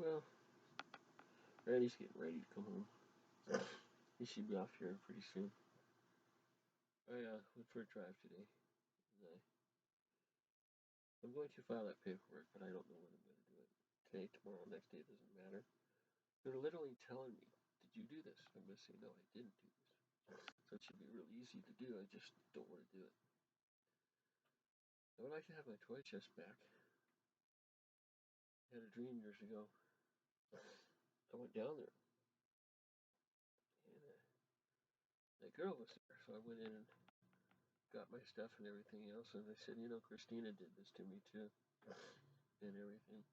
Well, Randy's getting ready to come home. He should be off here pretty soon. I went for a drive today. I'm going to file that paperwork, but I don't know when I'm going to do it. Today, tomorrow, next day, it doesn't matter. They're literally telling me, did you do this? I'm going to say, no, I didn't do this. So it should be real easy to do. I just don't want to do it. I would like to have my toy chest back. I had a dream years ago. I went down there, and that girl was there. So I went in and got my stuff and everything else. And I said, Christina did this to me too, and everything.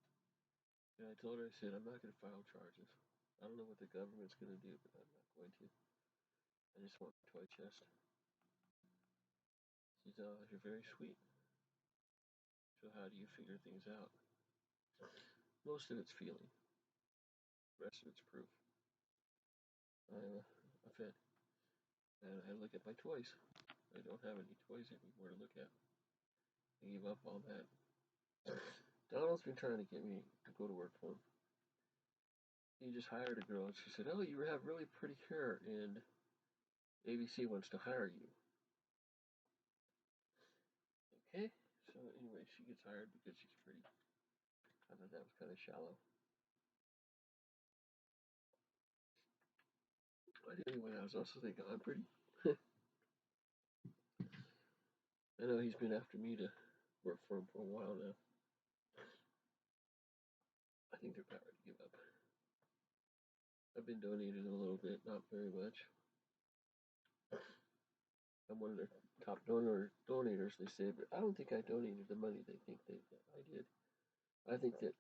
And I told her, I said, I'm not going to file charges. I don't know what the government's going to do, but I'm not going to. I just want my toy chest. She said, oh, you're very sweet. So how do you figure things out? Most of it's feeling. The rest of it's proof. I'm a fed. And I look at my toys. I don't have any toys anymore to look at. I gave up all that. Donald's been trying to get me to go to work for him. He just hired a girl, and she said, oh, you have really pretty hair, and ABC wants to hire you. Okay, so anyway, she gets hired because she's pretty. I thought that was kind of shallow. But anyway, I was also thinking, I'm pretty. I know he's been after me to work for him for a while now. I think they're about ready to give up. I've been donating a little bit, not very much. I'm one of their top donators, they say, but I don't think I donated the money they think that I did. I think that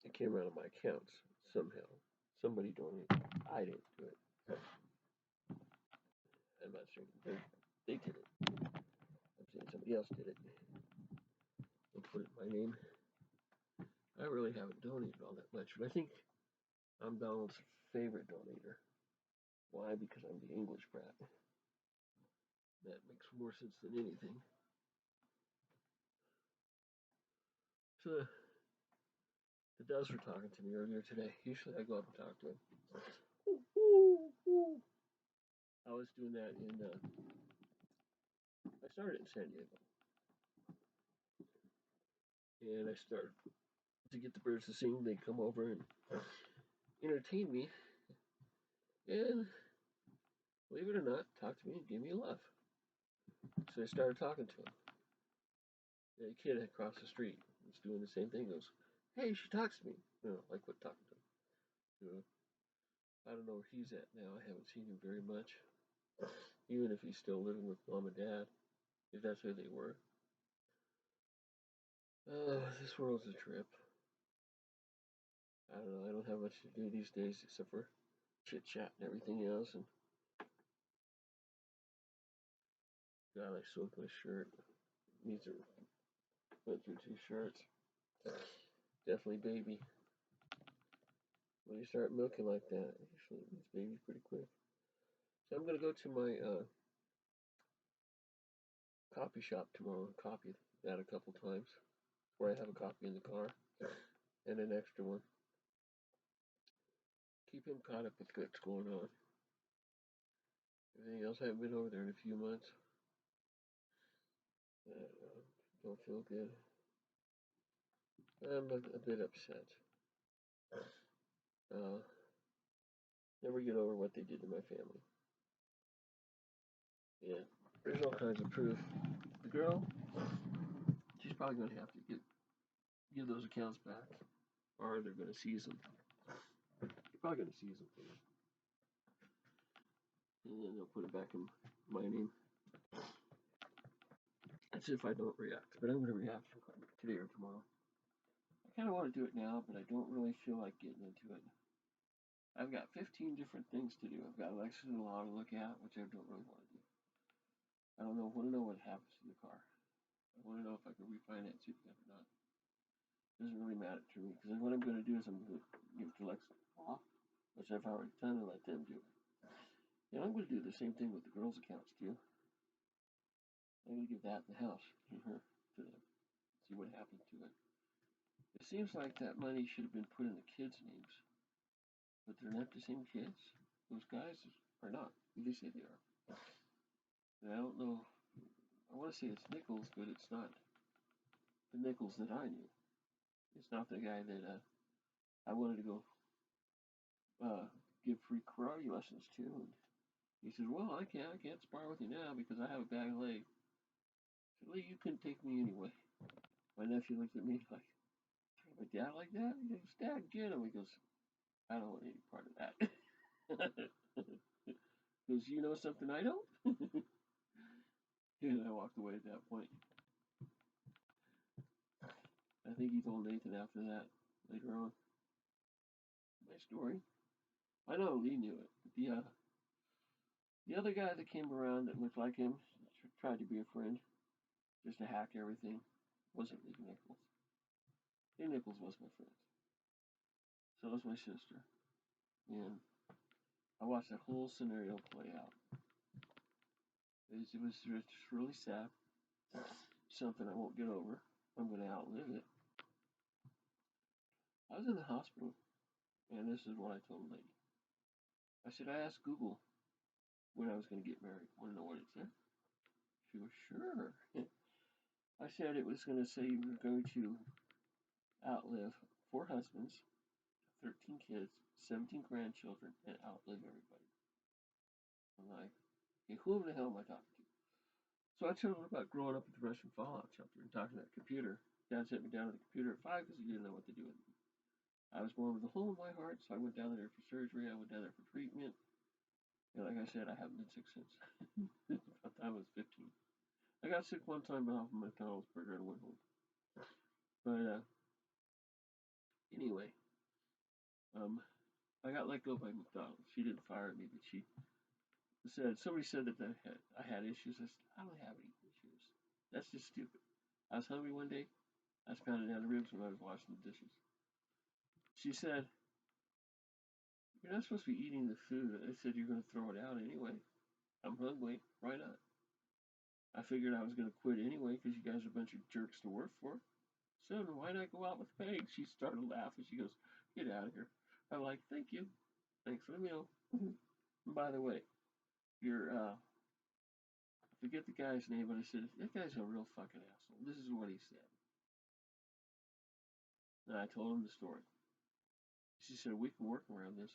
it came out of my accounts somehow. Somebody donated. I didn't do it. I'm not certain. They did it. I'm saying somebody else did it. They put it in my name. I really haven't donated all that much, but I think I'm Donald's favorite donator. Why? Because I'm the English brat. That makes more sense than anything. So the doves were talking to me earlier today. Usually I go up and talk to them. I was doing that I started in San Diego. And I started to get the birds to sing. They come over and entertain me. And believe it or not, talk to me and give me a love. So I started talking to him. And a kid across the street was doing the same thing. He goes, hey, she talks to me. I quit talking to him. I don't know where he's at now. I haven't seen him very much. Even if he's still living with mom and dad, if that's who they were. This world's a trip. I don't know. I don't have much to do these days except for chit chat and everything else. And God, I soaked my shirt. These are went through 2 shirts. Definitely baby. When you start milking like that, usually it means baby pretty quick. So I'm gonna go to my copy shop tomorrow and copy that a couple times. Where I have a copy in the car and an extra one. Keep him caught up with what's going on. Everything else, I haven't been over there in a few months. Don't feel good. I'm a bit upset. Never get over what they did to my family. Yeah, there's all kinds of proof. The girl, she's probably going to have to give those accounts back, or they're going to seize them. They're probably going to seize them, and then they'll put it back in my name. That's if I don't react, but I'm going to react today or tomorrow. I kind of want to do it now, but I don't really feel like getting into it. I've got 15 different things to do. I've got election law to look at, which I don't really want to do. I don't know. Want to know what happens to the car. I want to know if I can refinance it yet or not. It doesn't really matter to me, because what I'm going to do is I'm going to give it to election law, which I've already done, and let them do it. And I'm going to do the same thing with the girls' accounts too. I'm going to give that in the house to her, to them. See what happens to it. It seems like that money should have been put in the kids' names, but they're not the same kids. Those guys are not. They say they are. And I don't know. I want to say it's Nichols, but it's not the Nichols that I knew. It's not the guy that I wanted to go uh, give free karate lessons to. And he says, "Well, I can't spar with you now because I have a bad leg." I said, "Well, you couldn't take me anyway." My nephew looked at me like, "My dad like that?" He goes, "Dad, get him." He goes, "I don't want any part of that." Because you know something I don't. And I walked away at that point. I think he told Nathan after that later on my story. I know Lee knew it. But the other guy that came around that looked like him tried to be a friend just to hack everything. Wasn't Lee Nichols. Lee Nichols was my friend. So was my sister. And I watched that whole scenario play out. It was just really sad. Something I won't get over. I'm going to outlive it. I was in the hospital, and this is what I told the lady. I said, I asked Google when I was going to get married. Want to know what it said? She goes, sure. I said it was going to say you were going to outlive 4 husbands, 13 kids, 17 grandchildren, and outlive everybody. I'm like, okay, who the hell am I talking to? So I told her about growing up with the Russian Fallout chapter and talking to that computer. Dad sent me down to the computer at 5 because he didn't know what to do with me. I was born with a hole in my heart, so I went down there for surgery. I went down there for treatment. And like I said, I haven't been sick since. By the time I was 15. I got sick one time off of McDonald's burger and went home. But anyway, um, I got let go by McDonald's. She didn't fire me, but she said somebody said that I had issues. I said I don't have any issues. That's just stupid. I was hungry one day. I was pounding down the ribs when I was washing the dishes. She said, "You're not supposed to be eating the food." I said, "You're going to throw it out anyway. I'm hungry. Why not?" I figured I was going to quit anyway because you guys are a bunch of jerks to work for. So why not go out with Peg? She started laughing. She goes, "Get out of here." I'm like, "Thank you. Thanks for the meal." By the way, you're I forget the guy's name, but I said, "That guy's a real fucking asshole." This is what he said. And I told him the story. She said, "We can work around this."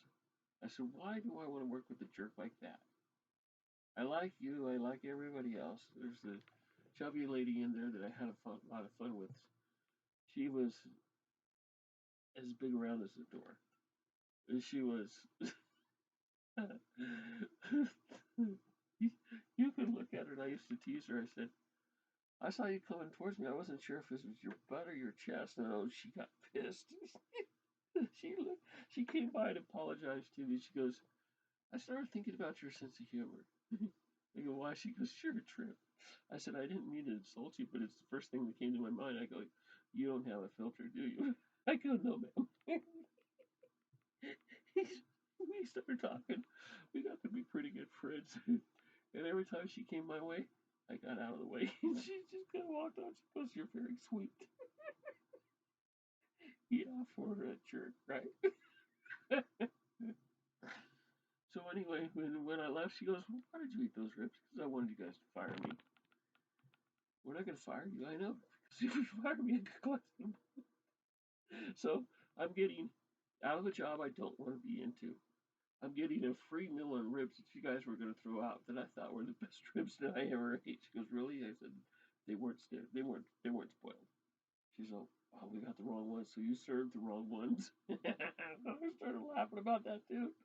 I said, "Why do I want to work with a jerk like that? I like you. I like everybody else. There's the chubby lady in there that I had a lot of fun with. She was as big around as the door. And she was. You could look at her, and I used to tease her. I said, "I saw you coming towards me. I wasn't sure if this was your butt or your chest." And oh, she got pissed. She came by and apologized to me. She goes, "I started thinking about your sense of humor." I go, "Why?" She goes, "You're a trip." I said, "I didn't mean to insult you, but it's the first thing that came to my mind." I go, "You don't have a filter, do you?" I go, "No, ma'am." We started talking. We got to be pretty good friends. And every time she came my way, I got out of the way. She just kind of walked on. She goes, "You're very sweet." Yeah, for a jerk, right? So anyway, when I left, she goes, "Well, why did you eat those ribs?" Because I wanted you guys to fire me. We're not going to fire you, I know. Because if you fire me, I could collect them. So I'm getting out of a job I don't want to be into. I'm getting a free meal on ribs that you guys were going to throw out that I thought were the best ribs that I ever ate. She goes, "Really?" I said, "They weren't they weren't spoiled." She's like, "Oh, we got the wrong ones, so you served the wrong ones." I started laughing about that too.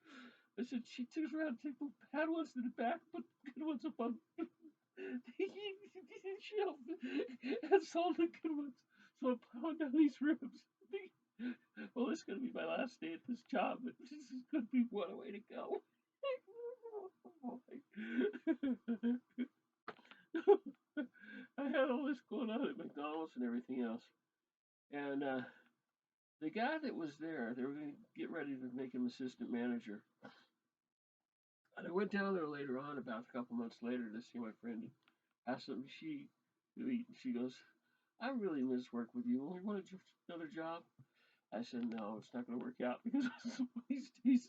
I said, "She turns around and takes the bad ones to the back, put the good ones up on the shelf, and sold the good ones." So I'm plowing down these ribs. Well, this is going to be my last day at this job, but this is going to be what a way to go. I had all this going on at McDonald's and everything else. And the guy that was there, they were going to get ready to make him assistant manager. And I went down there later on, about a couple months later, to see my friend. Asked something she goes, I really miss work with you. We wanted another job. I said, no, it's not going to work out because some of these days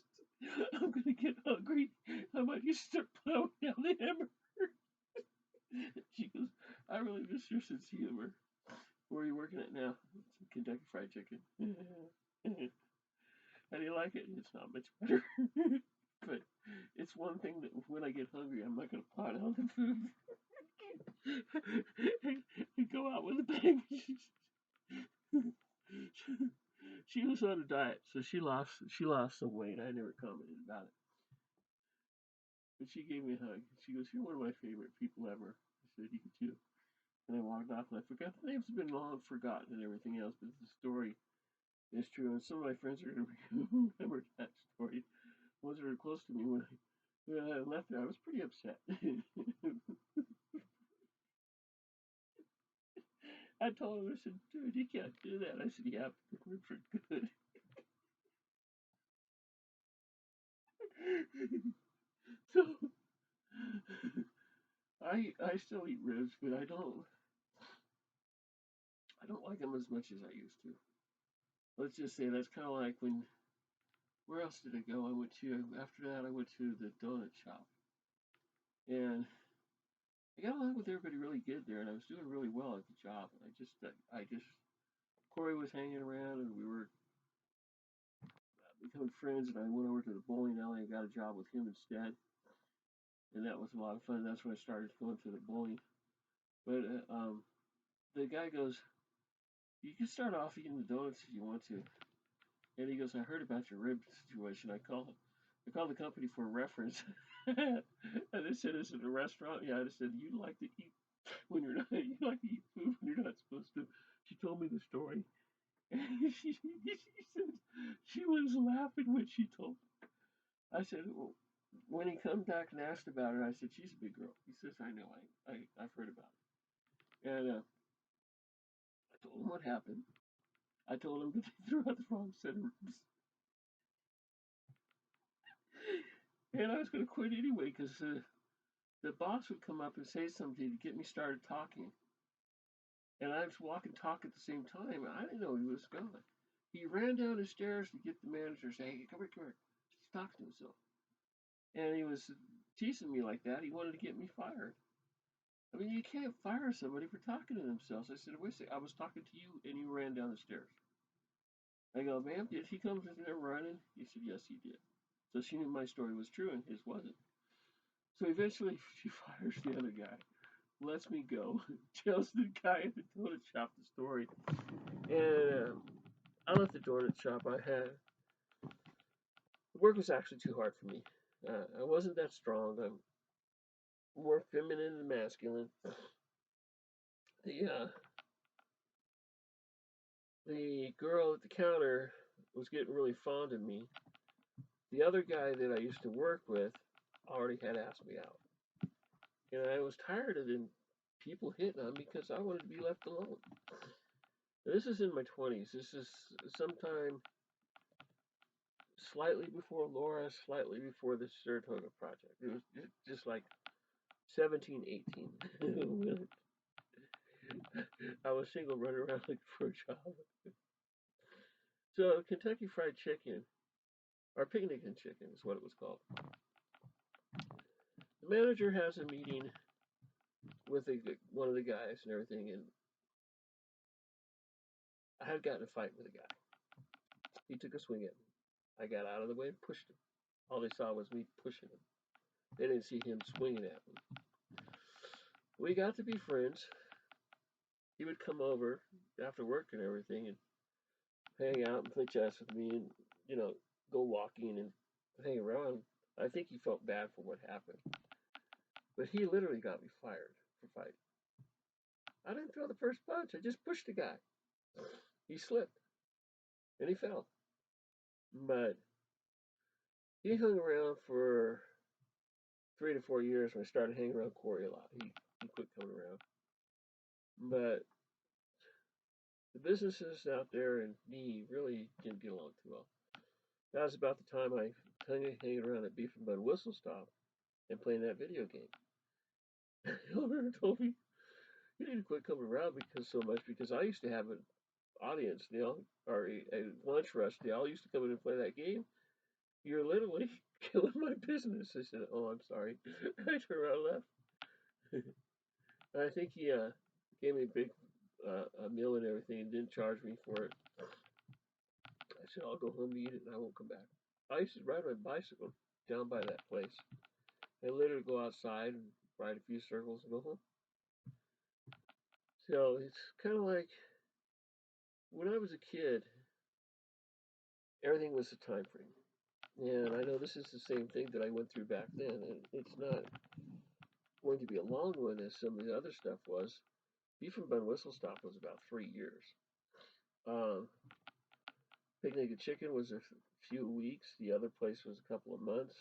I'm going to get hungry. I might just start plowing down the hammer. She goes, I really miss your sense of humor. Where are you working at now? It's Kentucky Fried Chicken. How do you like it? It's not much better. But it's one thing that when I get hungry, I'm not going to pot out the food and go out with a bang. She was on a diet, so she lost some weight. I never commented about it, but she gave me a hug. She goes, "You're one of my favorite people ever." I said, "You too." And I walked off, and I forgot the name's been long forgotten and everything else, but the story is true. And some of my friends are going to remember that story. Ones that are close to me when I left there, I was pretty upset. I told him, I said, "Dude, you can't do that." I said, "Yeah, the ribs are good." So I still eat ribs, but I don't like them as much as I used to. Let's just say that's kind of like when, where else did I go? After that, I went to the donut shop. And I got along with everybody really good there, and I was doing really well at the job. And Corey was hanging around, and we were becoming friends, and I went over to the bowling alley and got a job with him instead. And that was a lot of fun. That's when I started going to the bowling. But the guy goes, "You can start off eating the donuts if you want to." And he goes, "I heard about your rib situation. I called the company for a reference." And they said, "Is it a restaurant?" Yeah, I said, "You like to eat when you're not, you like to eat food when you're not supposed to." She told me the story. And she said she was laughing when she told me. I said, well, when he come back and asked about her, I said, "She's a big girl." He says, "I know, I've heard about it." And I told him what happened. I told him that they threw out the wrong set of ribs. And I was going to quit anyway because the boss would come up and say something to get me started talking. And I was walking talk at the same time. And I didn't know he was gone. He ran down the stairs to get the manager, say, "Hey, come here, come here." He's talking to himself. And he was teasing me like that. He wanted to get me fired. I mean, you can't fire somebody for talking to themselves. I said, "Wait a second, I was talking to you and you ran down the stairs." I go, "Ma'am, did he come to them running?" He said, "Yes, he did." So she knew my story was true and his wasn't. So eventually she fires the other guy, lets me go, tells the guy at the donut shop the story. And I left the donut shop. The work was actually too hard for me. I wasn't that strong. I'm more feminine than masculine. The the girl at the counter was getting really fond of me. The other guy that I used to work with already had asked me out. And I was tired of them people hitting on me because I wanted to be left alone. This is in my 20s. This is sometime slightly before Laura, slightly before the Saratoga Project. It was just like 17, 18. I was single, running around looking for a job. So Kentucky Fried Chicken, or Picnic and Chicken is what it was called. The manager has a meeting with one of the guys and everything, and I had gotten a fight with a guy. He took a swing at me. I got out of the way and pushed him. All they saw was me pushing him. They didn't see him swinging at me. We got to be friends. He would come over after work and everything and hang out and play chess with me and, you know, go walking and hang around. I think he felt bad for what happened. But he literally got me fired for fighting. I didn't throw the first punch. I just pushed the guy. He slipped and he fell. But he hung around for 3 to 4 years when I started hanging around Corey a lot. He quit coming around. But the businesses out there and me really didn't get along too well. That was about the time I hanging around at Beef and Bud Whistle Stop and playing that video game. The owner told me, You need to quit coming around because so much because I used to have an audience, they all or a lunch rush. They all used to come in and play that game. You're literally killing my business. I said, "Oh, I'm sorry." I turned around and left. And I think he gave me a big a meal and everything and didn't charge me for it. I said, "I'll go home and eat it and I won't come back." I used to ride my bicycle down by that place. I literally go outside and ride a few circles and go home. So it's kind of like when I was a kid, everything was a time frame. And I know this is the same thing that I went through back then, and it's not going to be a long one as some of the other stuff was. Beef and Bun Whistle Stop was about 3 years. Um, Picnic and Chicken was a few weeks. The other place was a couple of months.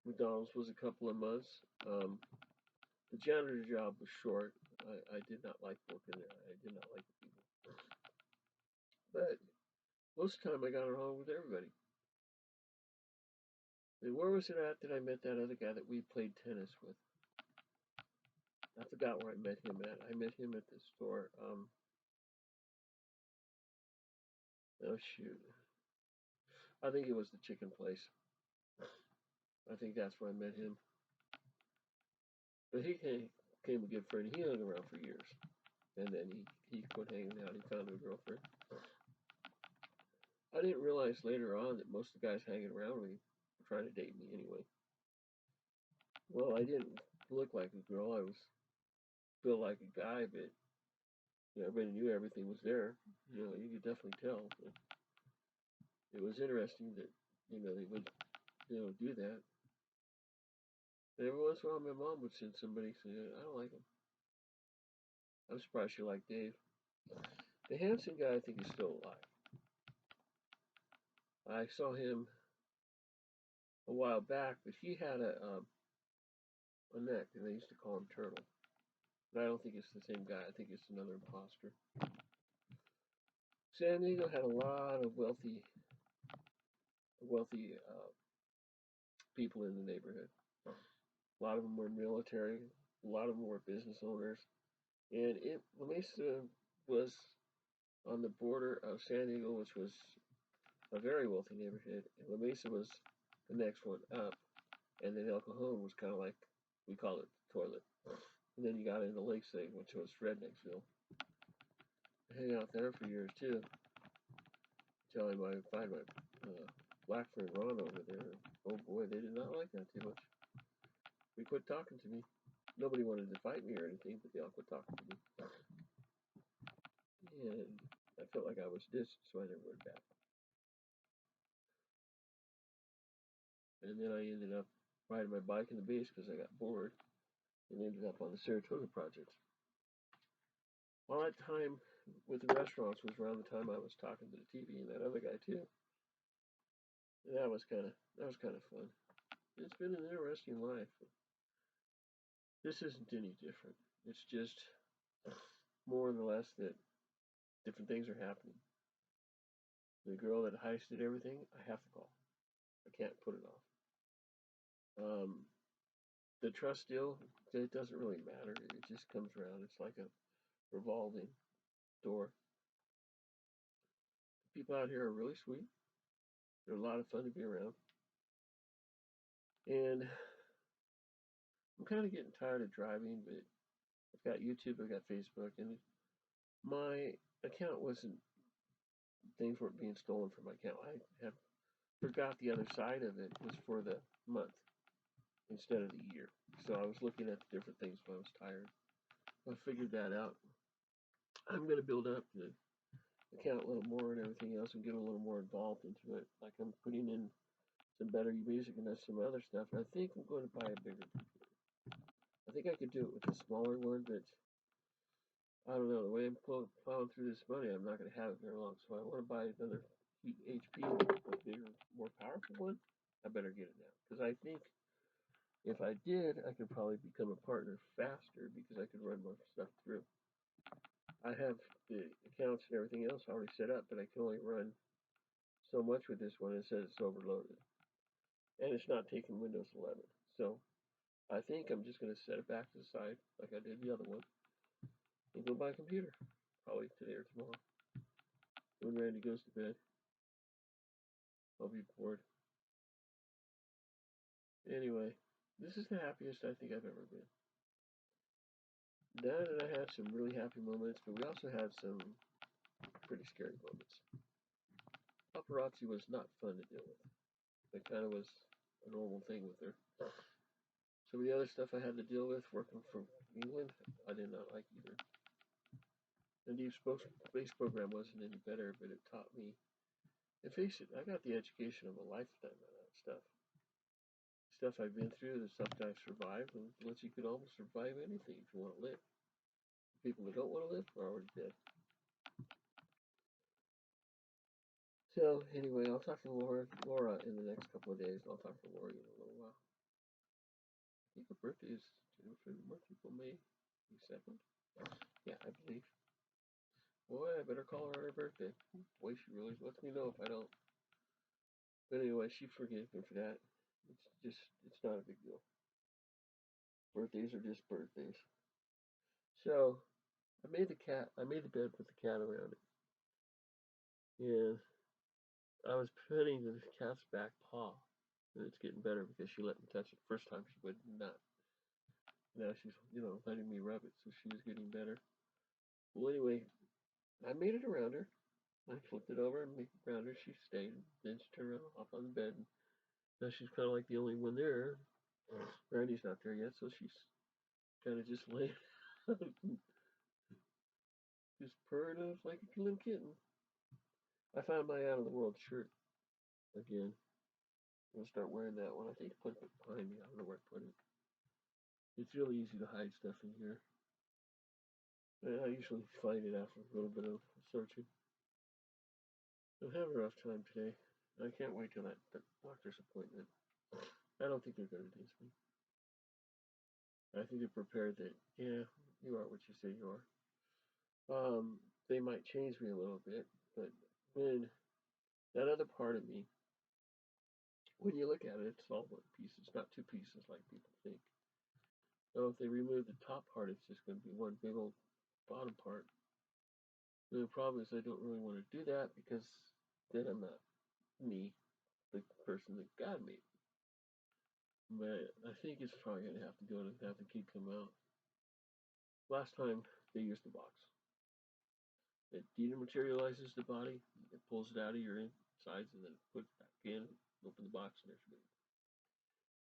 McDonald's was a couple of months. The janitor job was short. I did not like working there. I did not like the people. But most of the time I got along with everybody. And where was it at that I met that other guy that we played tennis with? I forgot where I met him at. I met him at the store. Oh shoot. I think it was the chicken place. I think that's where I met him. But he came a good friend. He hung around for years. And then he quit hanging out. He found a girlfriend. I didn't realize later on that most of the guys hanging around with me were trying to date me anyway. Well, I didn't look like a girl. I was built like a guy, but everybody knew everything was there. You could definitely tell. But it was interesting that they would do that. And every once in a while, my mom would send somebody say, "I don't like him." I'm surprised you like Dave. The Hanson guy, I think, is still alive. I saw him a while back, but he had a neck, and they used to call him Turtle. But I don't think it's the same guy. I think it's another imposter. San Diego had a lot of wealthy people in the neighborhood. A lot of them were military. A lot of them were business owners. And La Mesa was on the border of San Diego, which was a very wealthy neighborhood. And La Mesa was the next one up. And then El Cajon was kind of like, we call it the toilet. And then you got into Lakeside, which was Rednecksville. I hang out there for years too. Until I find my black friend Ron over there. Oh boy, they did not like that too much. We quit talking to me. Nobody wanted to fight me or anything, but they all quit talking to me. And I felt like I was dissed, so I never went back. And then I ended up riding my bike in the base because I got bored and ended up on the Saratoga project. Well, that time with the restaurants was around the time I was talking to the TV and that other guy too. And that was kind of fun. It's been an interesting life. This isn't any different. It's just more or less that different things are happening. The girl that heisted everything, I have to call. I can't put it off. Um, the trust deal, it doesn't really matter. It just comes around. It's like a revolving door. People out here are really sweet. They're a lot of fun to be around. And I'm kind of getting tired of driving, but I've got YouTube, I've got Facebook, and my account wasn't, things weren't being stolen from my account. I have forgot the other side of it was for the month instead of the year. So I was looking at the different things when I was tired. I figured that out. I'm going to build up the account a little more and everything else and get a little more involved into it. Like I'm putting in some better music and some other stuff. And I think I'm going to buy a bigger computer. I think I could do it with a smaller one, but I don't know. The way I'm plowing through this money, I'm not going to have it very long. So I want to buy another HP, a bigger, more powerful one. I better get it now because I think if I did, I could probably become a partner faster because I could run more stuff through. I have the accounts and everything else already set up, but I can only run so much with this one. It says it's overloaded, and it's not taking Windows 11. So I think I'm just going to set it back to the side like I did the other one, and go buy a computer, probably today or tomorrow. When Randy goes to bed, I'll be bored. Anyway, this is the happiest I think I've ever been. Dad and I had some really happy moments, but we also had some pretty scary moments. Paparazzi was not fun to deal with. It kind of was a normal thing with her. Some of the other stuff I had to deal with working from England, I did not like either. The deep space program wasn't any better, but it taught me. And face it, I got the education of a lifetime on that stuff. Stuff I've been through, the stuff I've survived, and lets you could almost survive anything if you want to live. The people that don't want to live are already dead. So anyway, I'll talk to Laura in the next couple of days. I'll talk to Laura in a little while. I think her birthday is May 2nd. Yeah, I believe. Boy, I better call her on her birthday. Boy, she really lets me know if I don't. But anyway, she forgives me for that. It's not a big deal. Birthdays are just birthdays. So I made the bed with the cat around it. And I was petting the cat's back paw. And it's getting better because she let me touch it. First time she would not. Now she's, letting me rub it, so she was getting better. Well, anyway, I made it around her. I flipped it over and made it around her. She stayed. Then she turned around and hopped on the bed. And now she's kind of like the only one there. Randy's not there yet, so she's kind of just laying, just purring like a little kitten. I found my out of the world shirt again. I'm gonna start wearing that one. I think I put it behind me. I don't know where I put it. It's really easy to hide stuff in here. And I usually find it after a little bit of searching. I'm having a rough time today. I can't wait till that doctor's appointment. I don't think they're going to ditch me. I think they're prepared that, yeah, you are what you say you are. They might change me a little bit, but when that other part of me, when you look at it, it's all one piece. It's not two pieces like people think. So if they remove the top part, it's just going to be one big old bottom part. And the problem is I don't really want to do that because then I'm not me, the person that God made. But I think it's probably going to have to keep them out. Last time they used the box. It dematerializes the body, it pulls it out of your insides, and then it puts it back in, open the box, and there's your baby.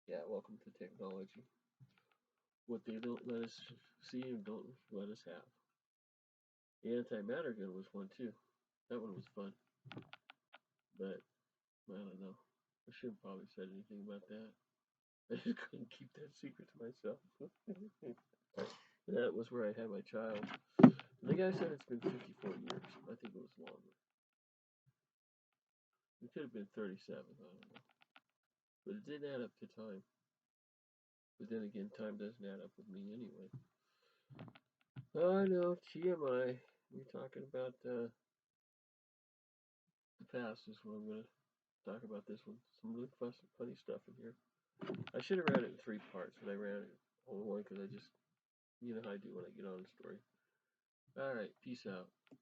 Yeah, welcome to technology. What they don't let us see and don't let us have. The antimatter gun was one too. That one was fun. But I don't know. I shouldn't probably said anything about that. I just couldn't keep that secret to myself. That was where I had my child. The guy said it's been 54 years. I think it was longer. It could have been 37. I don't know. But it didn't add up to time. But then again, time doesn't add up with me anyway. Oh, I know. TMI. We're talking about the past is what I'm going to talk about this one. Some really funny stuff in here. I should have ran it in 3 parts, but I ran it only one because I just, how I do when I get on a story. Alright, peace out.